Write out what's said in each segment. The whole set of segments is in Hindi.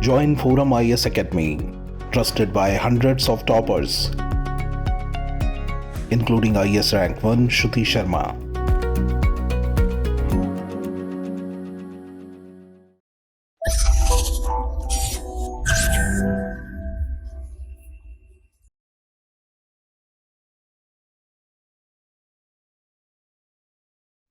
Join Forum IS Academy, trusted by hundreds of toppers, including IS Rank 1 Shruti Sharma.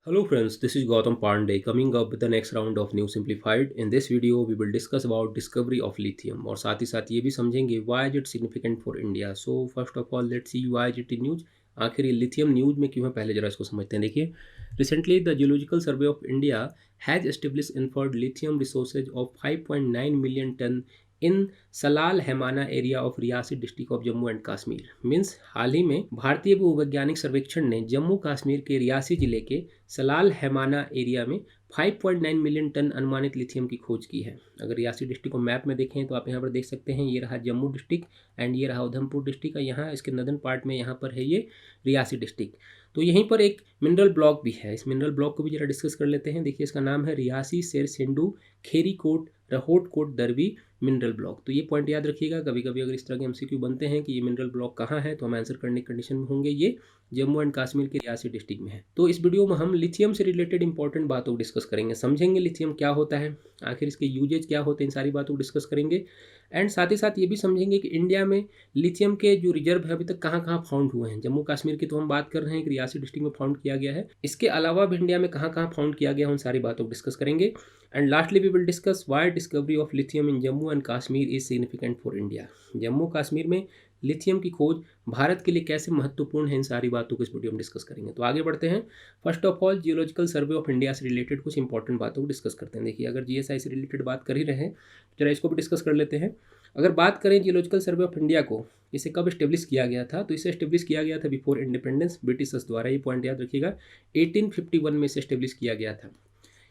Hello friends, this is Gautam Pandey coming up with the next round of New Simplified. In this video, we will discuss about discovery of lithium और साथ ही साथ ये भी समझेंगे why is it significant for India. So first of all, let's see why is it in news. आखिर ये लिथियम न्यूज में क्यों है, पहले जरा इसको समझते हैं. देखिए, recently the geological survey of India has establish inferred lithium resources of 5.9 million ton in Salal Haimana area of Reasi district of Jammu and Kashmir. Means हाल ही में भारतीय भूवैज्ञानिक सर्वेक्षण ने जम्मू कश्मीर के रियासी जिले के सलाल हैमाना एरिया में 5.9 मिलियन टन अनुमानित लिथियम की खोज की है. अगर रियासी डिस्ट्रिक्ट को मैप में देखें तो आप यहाँ पर देख सकते हैं, ये रहा जम्मू डिस्ट्रिक्ट एंड ये रहा उधमपुर डिस्ट्रिक्ट. यहाँ इसके नदर्न पार्ट में यहाँ पर है ये रियासी डिस्ट्रिक्ट. तो यहीं पर एक मिनरल ब्लॉक भी है. इस मिनरल ब्लॉक को भी जरा डिस्कस कर लेते हैं. देखिए, इसका नाम है रियासी शेर सेंडू खेरी कोट रहोट कोट दरवी मिनरल ब्लॉक. तो ये पॉइंट याद रखिएगा. कभी कभी अगर इस तरह के एमसीक्यू बनते हैं कि ये मिनरल ब्लॉक कहाँ है, तो हम आंसर करने की कंडीशन में होंगे. ये जम्मू एंड कश्मीर के रियासी डिस्ट्रिक्ट में है. तो इस वीडियो में हम लिथियम से रिलेटेड इंपॉर्टेंट बातों को डिस्कस करेंगे, समझेंगे लिथियम क्या होता है, आखिर इसके यूजेज क्या होते हैं, इन सारी बातों को डिस्कस करेंगे. एंड साथ ही साथ ये भी समझेंगे कि इंडिया में लिथियम के जो रिजर्व है अभी तक कहाँ कहाँ फाउंड हुए हैं. जम्मू कश्मीर की तो हम बात कर रहे हैं कि रियासी डिस्ट्रिक्ट में फाउंड किया गया है. इसके अलावा भी इंडिया में कहाँ कहाँ फाउंड किया गया है, उन सारी बातों को डिस्कस करेंगे. And lastly we will discuss why discovery of lithium in Jammu and Kashmir is significant for India. Jammu Kashmir में लिथियम की खोज भारत के लिए कैसे महत्वपूर्ण है, इन सारी बातों को इस वीडियो में डिस्कस करेंगे. तो आगे बढ़ते हैं. First of all, geological survey of India से रिलेटेड कुछ इंपॉर्टेंट बातों को डिस्कस करते हैं. देखिए, अगर जीएसआई से रिलेटेड बात कर ही रहे हैं तो जरा इसको भी डिस्कस कर लेते हैं. अगर बात करें जियोलॉजिकल सर्वे ऑफ इंडिया को, इसे कब इस्टेब्लिश किया गया था, तो इसे इस्टेब्लिश किया गया था बिफोर इंडिपेंडेंस, ब्रिटिशर्स द्वारा. ये पॉइंट याद रखिएगा. 1851 में इसे इस्टेब्लिश किया गया था,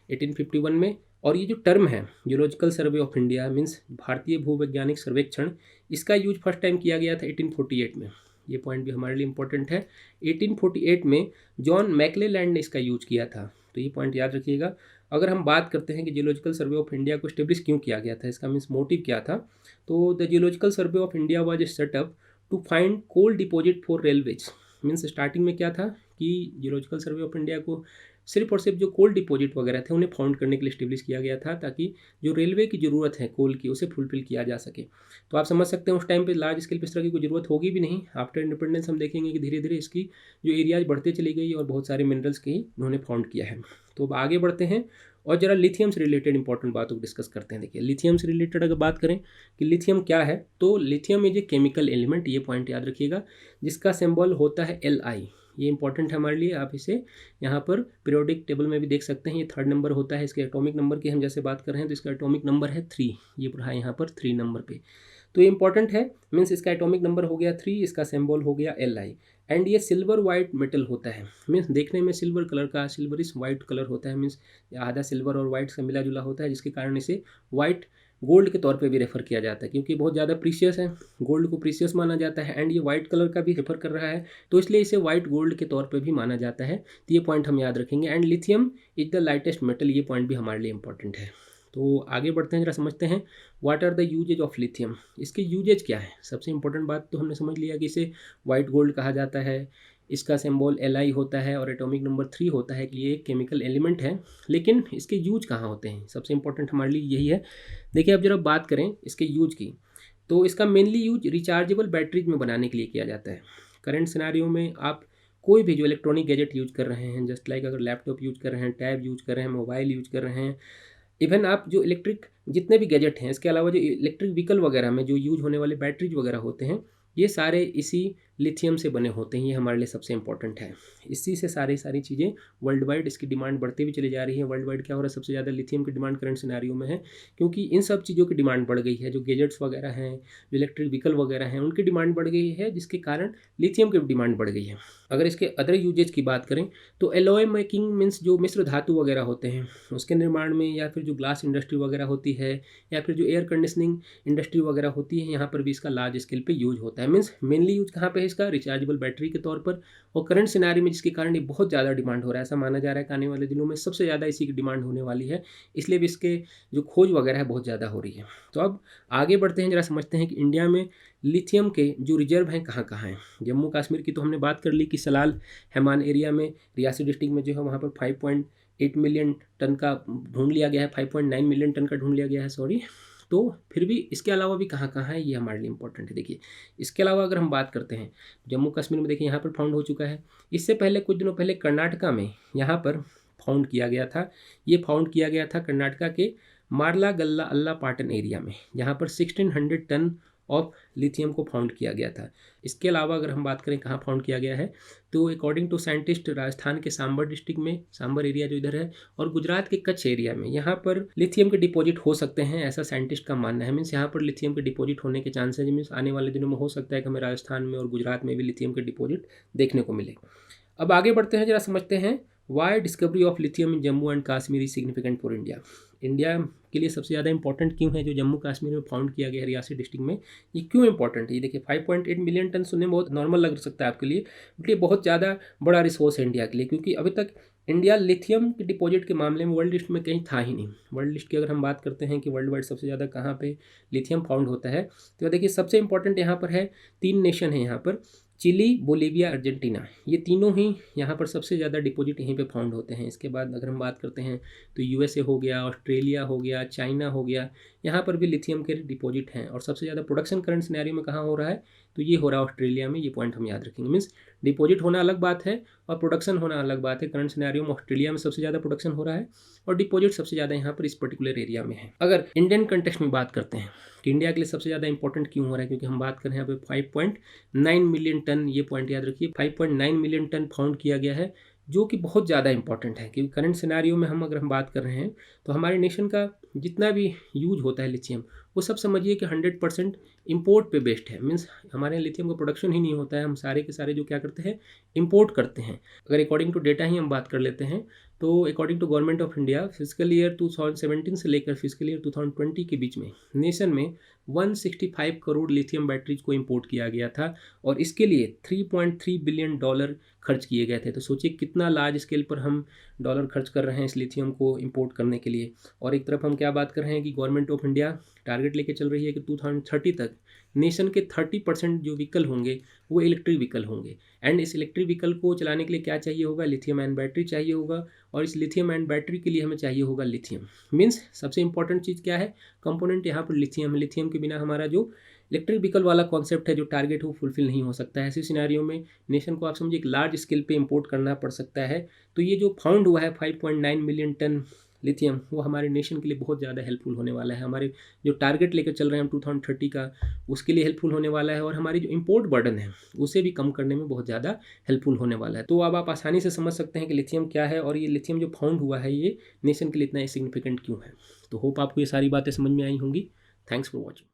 1851 में. और ये जो टर्म है geological survey of India means भारतीय भूवैज्ञानिक सर्वेक्षण, इसका यूज फर्स्ट टाइम किया गया था 1848 में. ये पॉइंट भी हमारे लिए इंपॉर्टेंट है. 1848 में जॉन मैकलेलैंड ने इसका यूज किया था, तो ये पॉइंट याद रखिएगा. अगर हम बात करते हैं कि जियोलॉजिकल सर्वे ऑफ इंडिया को इस्टेब्लिश क्यों किया गया था, इसका मीन्स मोटिव क्या था, तो the geological survey of India was set up to find coal deposit for railways. Means starting में क्या था कि जियोलॉजिकल सर्वे ऑफ इंडिया को सिर्फ और सिर्फ जो कोल डिपॉजिट वगैरह थे उन्हें फाउंड करने के लिए इस्टेब्लिश किया गया था, ताकि जो रेलवे की ज़रूरत है कोल की उसे फुलफिल किया जा सके. तो आप समझ सकते हैं उस टाइम पे लार्ज स्केल पे इस तरह की कोई ज़रूरत होगी भी नहीं. आफ्टर इंडिपेंडेंस हम देखेंगे कि धीरे धीरे इसकी जो एरियाज बढ़ते चली गई और बहुत सारे मिनरल्स के ही उन्होंने फाउंड किया है. तो अब आगे बढ़ते हैं और जरा लिथियम से रिलेटेड इंपॉर्टेंट बातों को डिस्कस करते हैं. देखिए, लिथियम से रिलेटेड अगर बात करें कि लिथियम क्या है, तो lithium is a chemical element, ये पॉइंट याद रखिएगा, जिसका सिंबल होता है Li. ये इंपॉर्टेंट है हमारे लिए. आप इसे यहाँ पर पीरियोडिक टेबल में भी देख सकते हैं. ये 3rd नंबर होता है. इसके एटॉमिक नंबर की हम जैसे बात कर रहे हैं तो इसका एटॉमिक नंबर है 3. ये रहा यहाँ पर 3 नंबर पे. तो ये इंपॉर्टेंट है. मीन्स इसका एटॉमिक नंबर हो गया 3, इसका सिंबल हो गया Li. एंड ये सिल्वर वाइट मेटल होता है. मीन्स देखने में सिल्वर कलर का, सिल्वरिश वाइट कलर होता है. मीन्स आधा सिल्वर और वाइट का मिला जुला होता है, जिसके कारण इसे वाइट गोल्ड के तौर पे भी रेफर किया जाता है, क्योंकि बहुत ज़्यादा प्रीशियस है. गोल्ड को प्रीशियस माना जाता है एंड ये वाइट कलर का भी रेफर कर रहा है, तो इसलिए इसे वाइट गोल्ड के तौर पे भी माना जाता है. तो ये पॉइंट हम याद रखेंगे. And lithium is the lightest metal, ये पॉइंट भी हमारे लिए इंपॉर्टेंट है. तो आगे बढ़ते हैं, जरा समझते हैं what are the usages of lithium. इसके यूजेज क्या है. सबसे इंपॉर्टेंट बात तो हमने समझ लिया कि इसे वाइट गोल्ड कहा जाता है, इसका सिंबल Li होता है और एटॉमिक नंबर 3 होता है कि ये एक केमिकल एलिमेंट है. लेकिन इसके यूज कहाँ होते हैं, सबसे इंपॉर्टेंट हमारे लिए यही है. देखिए, अब जरा बात करें इसके यूज की, तो इसका मेनली यूज रिचार्जेबल बैटरीज में बनाने के लिए किया जाता है. करंट सिनारियो में आप कोई भी जो इलेक्ट्रॉनिक गैजेट यूज कर रहे हैं, जस्ट लाइक अगर लैपटॉप यूज कर रहे हैं, टैब यूज कर रहे हैं, मोबाइल यूज कर रहे हैं, इवन आप जो इलेक्ट्रिक जितने भी गैजेट हैं, इसके अलावा जो इलेक्ट्रिक व्हीकल वगैरह में जो यूज होने वाले बैटरीज वगैरह होते हैं, ये सारे इसी लिथियम से बने होते हैं. ये हमारे लिए सबसे इंपॉर्टेंट है. इसी से सारी चीज़ें वर्ल्ड वाइड इसकी डिमांड बढ़ती भी चली जा रही है. वर्ल्ड वाइड क्या हो रहा है, सबसे ज़्यादा लिथियम की डिमांड करंट सिनारियो में है, क्योंकि इन सब चीज़ों की डिमांड बढ़ गई है. जो गैजेट्स वगैरह हैं, जो इलेक्ट्रिक व्हीकल वगैरह हैं, उनकी डिमांड बढ़ गई है, जिसके कारण लिथियम की डिमांड बढ़ गई है. अगर इसके अदर यूजेज की बात करें तो एलॉय मेकिंग मीन्स जो मिश्र धातु वगैरह होते हैं उसके निर्माण में, या फिर जो ग्लास इंडस्ट्री वगैरह होती है, या फिर जो एयर कंडीशनिंग इंडस्ट्री वगैरह होती है, यहाँ पर भी इसका लार्ज स्केल पे यूज होता है. मीन्स मेनली यूज कहाँ पे है इसका रिचार्जेबल बैटरी के तौर पर, और करंट सिनेरियो में जिसके कारण ये बहुत ज़्यादा डिमांड हो रहा है। ऐसा माना जा रहा है कि आने वाले दिनों में सबसे ज़्यादा इसी की डिमांड होने वाली है, इसलिए भी इसके जो खोज वगैरह है बहुत ज़्यादा हो रही है। तो अब आगे बढ़ते हैं, जरा समझते हैं कि इंडिया में लिथियम के जो रिजर्व हैं कहाँ कहाँ हैं। जम्मू कश्मीर की तो हमने बात कर ली कि सलाल हैमान एरिया में रियासी डिस्ट्रिक्ट में जो है वहाँ पर 5.8 मिलियन टन का ढूंढ लिया गया है, 5.9 मिलियन टन का ढूंढ लिया गया है, सॉरी। तो फिर भी इसके अलावा भी कहाँ कहाँ है ये हमारे लिए इंपॉर्टेंट है। देखिए इसके अलावा अगर हम बात करते हैं जम्मू कश्मीर में, देखिए यहाँ पर फाउंड हो चुका है। इससे पहले कुछ दिनों पहले कर्नाटका में यहाँ पर फाउंड किया गया था। ये फाउंड किया गया था कर्नाटका के मारला गल्ला अल्ला पाटन एरिया में, जहाँ पर 1600 टन ऑफ लिथियम को फाउंड किया गया था। इसके अलावा अगर हम बात करें कहाँ फाउंड किया गया है, तो अकॉर्डिंग टू साइंटिस्ट राजस्थान के सांबर डिस्ट्रिक्ट में, सांबर एरिया जो इधर है, और गुजरात के कच्छ एरिया में यहाँ पर लिथियम के डिपॉजिट हो सकते हैं, ऐसा साइंटिस्ट का मानना है। मीन्स यहाँ पर लिथियम के डिपॉजिट होने के चांसेज मीन्स आने वाले दिनों में हो सकता है कि हमें राजस्थान में और गुजरात में भी लिथियम के डिपॉजिट देखने को मिले। अब आगे बढ़ते हैं, जरा समझते हैं why discovery of lithium in Jammu and Kashmir is significant for India. India के लिए सबसे ज़्यादा इंपॉर्टेंट क्यों है जो जम्मू कश्मीर में फाउंड किया गया है रियासी डिस्ट्रिक्ट में, ये क्यों इंपॉर्टेंट है। ये देखिए 5.8 मिलियन टन सुनने में बहुत नॉर्मल लग सकता है आपके लिए, बट ये बहुत ज़्यादा बड़ा रिसोर्स है इंडिया के लिए, क्योंकि अभी तक इंडिया लिथियम के डिपॉजिट के मामले में वर्ल्ड लिस्ट में कहीं था ही नहीं। वर्ल्ड लिस्ट की अगर हम बात करते हैं कि वर्ल्ड वाइड सबसे ज़्यादा कहाँ पे लिथियम फाउंड होता है, तो देखिए सबसे इंपॉर्टेंट यहाँ पर है 3 नेशन है यहाँ पर, चिली, बोलीविया, अर्जेंटीना, ये तीनों ही यहाँ पर सबसे ज़्यादा डिपॉजिट यहीं पे फाउंड होते हैं। इसके बाद अगर हम बात करते हैं तो यूएसए हो गया, ऑस्ट्रेलिया हो गया, चाइना हो गया, यहाँ पर भी लिथियम के डिपॉजिट हैं। और सबसे ज़्यादा प्रोडक्शन करंट सिनेरियो में कहाँ हो रहा है, तो ये हो रहा है ऑस्ट्रेलिया में। ये पॉइंट हम याद रखेंगे। मीन्स डिपॉजिट होना अलग बात है और प्रोडक्शन होना अलग बात है। करंट सिनेरियो में ऑस्ट्रेलिया में सबसे ज़्यादा प्रोडक्शन हो रहा है और डिपॉजिट सबसे ज़्यादा यहाँ पर इस पर्टिकुलर एरिया में है। अगर इंडियन कंटेक्स्ट में बात करते हैं कि इंडिया के लिए सबसे ज़्यादा इंपॉर्टेंट क्यों हो रहा है, क्योंकि हम बात कर रहे हैं यहाँ पे 5.9 मिलियन टन, ये पॉइंट याद रखिए, 5.9 मिलियन टन फाउंड किया गया है, जो कि बहुत ज़्यादा इंपॉर्टेंट है। क्योंकि करंट सिनेरियो में अगर हम बात कर रहे हैं तो हमारे नेशन का जितना भी यूज होता है लिथियम, वो सब समझिए कि 100% इम्पोर्ट पे बेस्ड है। मीन्स हमारे यहाँ लिथियम का प्रोडक्शन ही नहीं होता है, हम सारे के सारे जो क्या करते हैं इम्पोर्ट करते हैं। अगर अकॉर्डिंग टू डेटा ही हम बात कर लेते हैं तो according to government of India physical year 2017 से लेकर फिजिकल ईयर 2020 के बीच में नेशन में 165 करोड़ लिथियम बैटरीज को इंपोर्ट किया गया था और इसके लिए $3.3 बिलियन खर्च किए गए थे। तो सोचिए कितना लार्ज स्केल पर हम डॉलर खर्च कर रहे हैं इस लिथियम को इंपोर्ट करने के लिए। और एक तरफ हम क्या बात कर रहे हैं कि गवर्नमेंट ऑफ इंडिया टारगेट लेके चल रही है कि 2030 तक नेशन के 30% जो व्हीकल होंगे वो इलेक्ट्रिक व्हीकल होंगे। एंड इस इलेक्ट्रिक व्हीकल को चलाने के लिए क्या चाहिए होगा, लिथियम आयन बैटरी चाहिए होगा, और इस लिथियम आयन बैटरी के लिए हमें चाहिए होगा लिथियम। मीन्स सबसे इंपॉर्टेंट चीज़ क्या है, कंपोनेंट यहाँ पर लिथियम है। लिथियम के बिना हमारा जो इलेक्ट्रिक व्हीकल वाला कॉन्सेप्ट है, जो टारगेट है, वो फुलफिल नहीं हो सकता है। ऐसे सिनेरियो में नेशन को आप समझिए एक लार्ज स्केल पे इंपोर्ट करना पड़ सकता है। तो ये जो फाउंड हुआ है 5.9 मिलियन टन लिथियम, वो हमारे नेशन के लिए बहुत ज़्यादा हेल्पफुल होने वाला है। हमारे जो टारगेट लेकर चल रहे हैं हम 2030 का, उसके लिए हेल्पफुल होने वाला है, और हमारी जो इंपोर्ट बर्डन है उसे भी कम करने में बहुत ज़्यादा हेल्पफुल होने वाला है। तो अब आप आसानी से समझ सकते हैं कि लिथियम क्या है और ये लिथियम जो फाउंड हुआ है ये नेशन के लिए इतना सिग्निफिकेंट क्यों है। तो होप आपको ये सारी बातें समझ में आई होंगी। Thanks for watching.